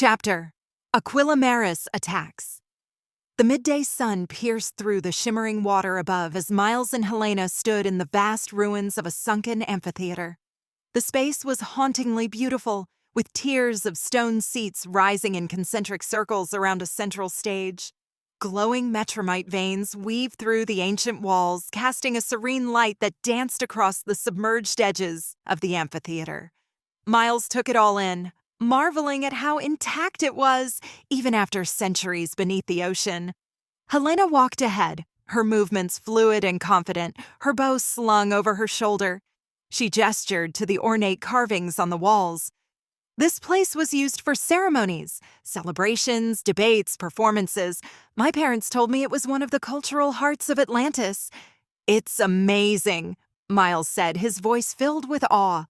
Chapter: Aquilamaris attacks. The midday sun pierced through the shimmering water above as Miles and Helena stood in the vast ruins of a sunken amphitheater. The space was hauntingly beautiful, with tiers of stone seats rising in concentric circles around a central stage. Glowing metromite veins weaved through the ancient walls, casting a serene light that danced across the submerged edges of the amphitheater. Miles took it all in, marveling at how intact it was, even after centuries beneath the ocean. Helena walked ahead, her movements fluid and confident, her bow slung over her shoulder. She gestured to the ornate carvings on the walls. This place was used for ceremonies, celebrations, debates, performances. My parents told me it was one of the cultural hearts of Atlantis. "It's amazing," Miles said, his voice filled with awe.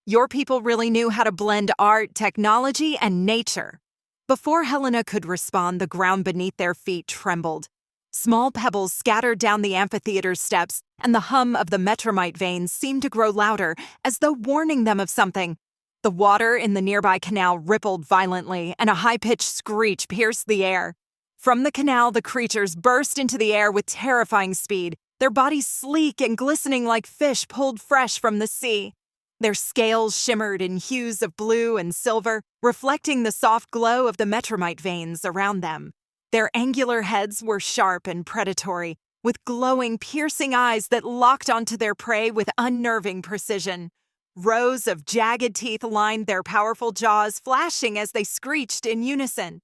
"Your people really knew how to blend art, technology, and nature." Before Helena could respond, the ground beneath their feet trembled. Small pebbles scattered down the amphitheater's steps, and the hum of the metromite veins seemed to grow louder, as though warning them of something. The water in the nearby canal rippled violently, and a high-pitched screech pierced the air. From the canal, the creatures burst into the air with terrifying speed, their bodies sleek and glistening like fish pulled fresh from the sea. Their scales shimmered in hues of blue and silver, reflecting the soft glow of the metromite veins around them. Their angular heads were sharp and predatory, with glowing, piercing eyes that locked onto their prey with unnerving precision. Rows of jagged teeth lined their powerful jaws, flashing as they screeched in unison.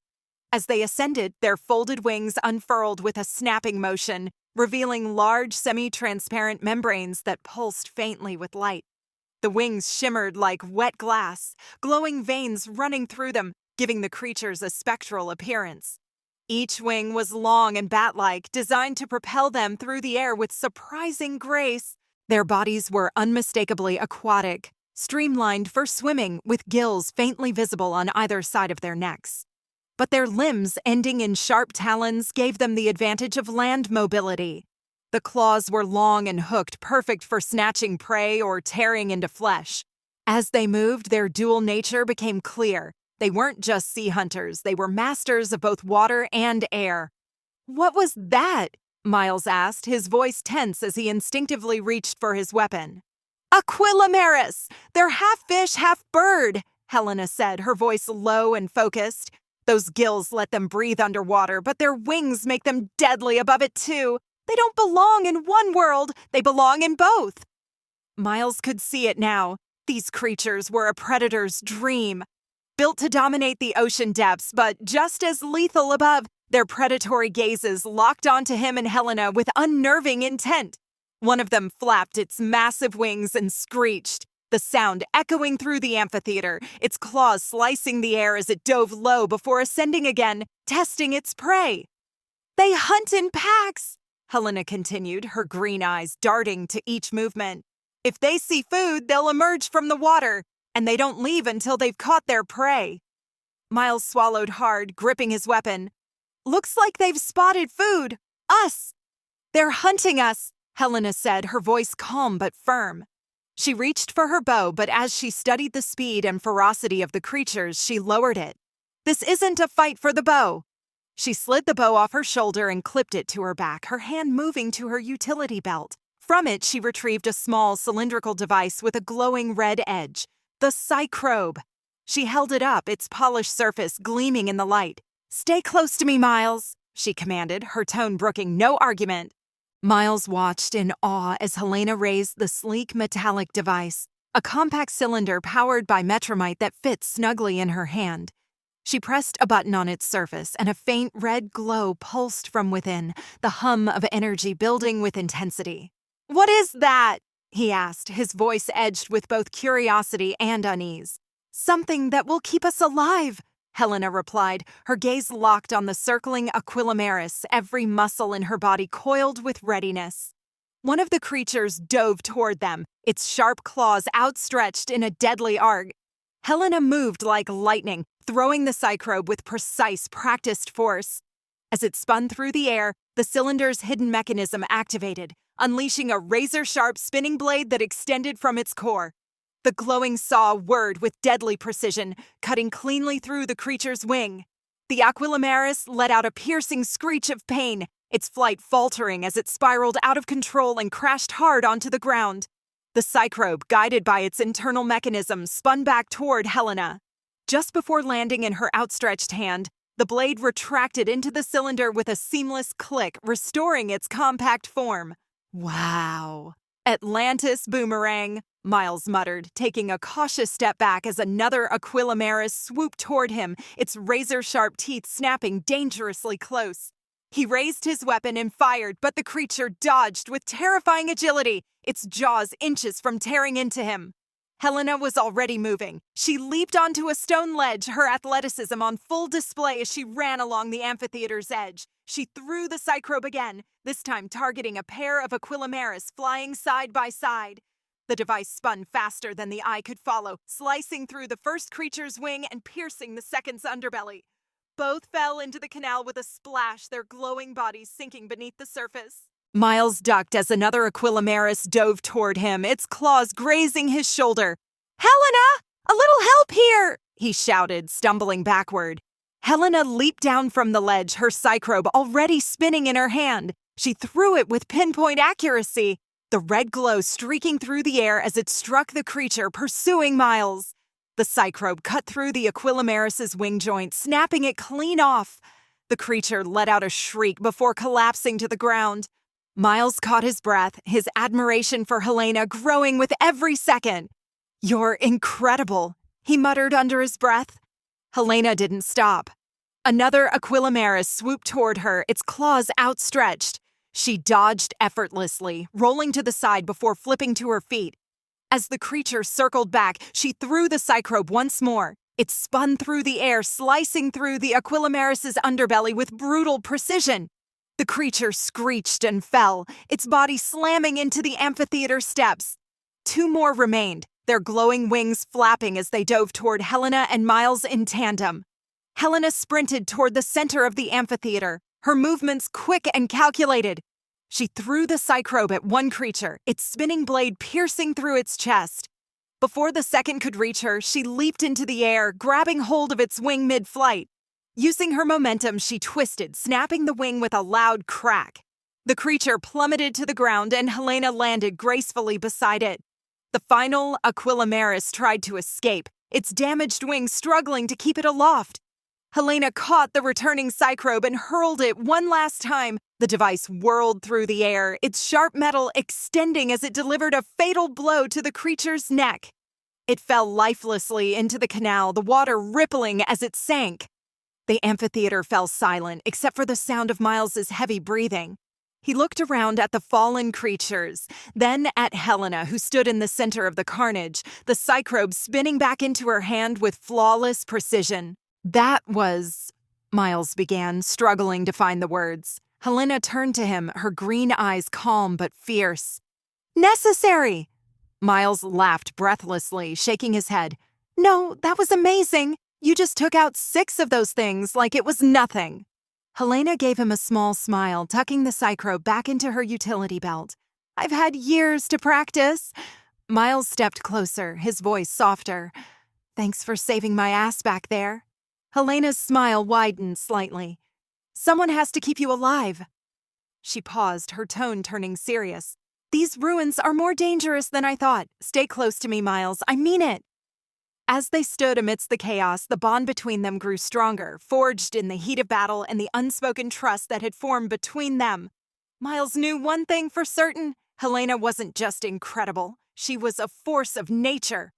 As they ascended, their folded wings unfurled with a snapping motion, revealing large, semi-transparent membranes that pulsed faintly with light. The wings shimmered like wet glass, glowing veins running through them, giving the creatures a spectral appearance. Each wing was long and bat-like, designed to propel them through the air with surprising grace. Their bodies were unmistakably aquatic, streamlined for swimming, with gills faintly visible on either side of their necks. But their limbs, ending in sharp talons, gave them the advantage of land mobility. The claws were long and hooked, perfect for snatching prey or tearing into flesh. As they moved, their dual nature became clear. They weren't just sea hunters, they were masters of both water and air. "What was that?" Miles asked, his voice tense as he instinctively reached for his weapon. "Aquilamaris! They're half fish, half bird," Helena said, her voice low and focused. "Those gills let them breathe underwater, but their wings make them deadly above it too. They don't belong in one world, they belong in both." Miles could see it now. These creatures were a predator's dream. Built to dominate the ocean depths, but just as lethal above, their predatory gazes locked onto him and Helena with unnerving intent. One of them flapped its massive wings and screeched, the sound echoing through the amphitheater, its claws slicing the air as it dove low before ascending again, testing its prey. "They hunt in packs," Helena continued, her green eyes darting to each movement. "If they see food, they'll emerge from the water, and they don't leave until they've caught their prey." Miles swallowed hard, gripping his weapon. "Looks like they've spotted food. Us." "They're hunting us," Helena said, her voice calm but firm. She reached for her bow, but as she studied the speed and ferocity of the creatures, she lowered it. "This isn't a fight for the bow." She slid the bow off her shoulder and clipped it to her back, her hand moving to her utility belt. From it, she retrieved a small cylindrical device with a glowing red edge, the psychrobe. She held it up, its polished surface gleaming in the light. "Stay close to me, Miles," she commanded, her tone brooking no argument. Miles watched in awe as Helena raised the sleek metallic device, a compact cylinder powered by metromite that fit snugly in her hand. She pressed a button on its surface, and a faint red glow pulsed from within, the hum of energy building with intensity. "What is that?" he asked, his voice edged with both curiosity and unease. "Something that will keep us alive," Helena replied, her gaze locked on the circling Aquilamaris, every muscle in her body coiled with readiness. One of the creatures dove toward them, its sharp claws outstretched in a deadly arc. Helena moved like lightning, throwing the psychrobe with precise, practiced force. As it spun through the air, the cylinder's hidden mechanism activated, unleashing a razor-sharp spinning blade that extended from its core. The glowing saw whirred with deadly precision, cutting cleanly through the creature's wing. The Aquilamaris let out a piercing screech of pain, its flight faltering as it spiraled out of control and crashed hard onto the ground. The Psychrobe, guided by its internal mechanism, spun back toward Helena. Just before landing in her outstretched hand, the blade retracted into the cylinder with a seamless click, restoring its compact form. Wow! Atlantis boomerang, Miles muttered, taking a cautious step back as another Aquilamaris swooped toward him, its razor-sharp teeth snapping dangerously close. He raised his weapon and fired, but the creature dodged with terrifying agility, its jaws inches from tearing into him. Helena was already moving. She leaped onto a stone ledge, her athleticism on full display as she ran along the amphitheater's edge. She threw the Psychrobe again, this time targeting a pair of Aquilamaris flying side by side. The device spun faster than the eye could follow, slicing through the first creature's wing and piercing the second's underbelly. Both fell into the canal with a splash, their glowing bodies sinking beneath the surface. Miles ducked as another Aquilamaris dove toward him, its claws grazing his shoulder. "Helena! A little help here!" he shouted, stumbling backward. Helena leaped down from the ledge, her Psychrobe already spinning in her hand. She threw it with pinpoint accuracy, the red glow streaking through the air as it struck the creature, pursuing Miles. The Psychrobe cut through the Aquilamaris' wing joint, snapping it clean off. The creature let out a shriek before collapsing to the ground. Miles caught his breath, his admiration for Helena growing with every second. "You're incredible," he muttered under his breath. Helena didn't stop. Another Aquilamaris swooped toward her, its claws outstretched. She dodged effortlessly, rolling to the side before flipping to her feet. As the creature circled back, she threw the Psychrobe once more. It spun through the air, slicing through the Aquilamaris' underbelly with brutal precision. The creature screeched and fell, its body slamming into the amphitheater steps. Two more remained, their glowing wings flapping as they dove toward Helena and Miles in tandem. Helena sprinted toward the center of the amphitheater, her movements quick and calculated. She threw the Psychrobe at one creature, its spinning blade piercing through its chest. Before the second could reach her, she leaped into the air, grabbing hold of its wing mid-flight. Using her momentum, she twisted, snapping the wing with a loud crack. The creature plummeted to the ground and Helena landed gracefully beside it. The final Aquilamaris tried to escape, its damaged wing struggling to keep it aloft. Helena caught the returning Psychrobe and hurled it one last time. The device whirled through the air, its sharp metal extending as it delivered a fatal blow to the creature's neck. It fell lifelessly into the canal, the water rippling as it sank. The amphitheater fell silent, except for the sound of Miles's heavy breathing. He looked around at the fallen creatures, then at Helena, who stood in the center of the carnage, the Psychrobe spinning back into her hand with flawless precision. "That was—" Miles began, struggling to find the words. Helena turned to him, her green eyes calm but fierce. "Necessary!" Miles laughed breathlessly, shaking his head. "No, that was amazing. You just took out 6 of those things like it was nothing." Helena gave him a small smile, tucking the Psychrobe back into her utility belt. "I've had years to practice." Miles stepped closer, his voice softer. "Thanks for saving my ass back there." Helena's smile widened slightly. "Someone has to keep you alive." She paused, her tone turning serious. "These ruins are more dangerous than I thought. Stay close to me, Miles. I mean it." As they stood amidst the chaos, the bond between them grew stronger, forged in the heat of battle and the unspoken trust that had formed between them. Miles knew one thing for certain. Helena wasn't just incredible. She was a force of nature.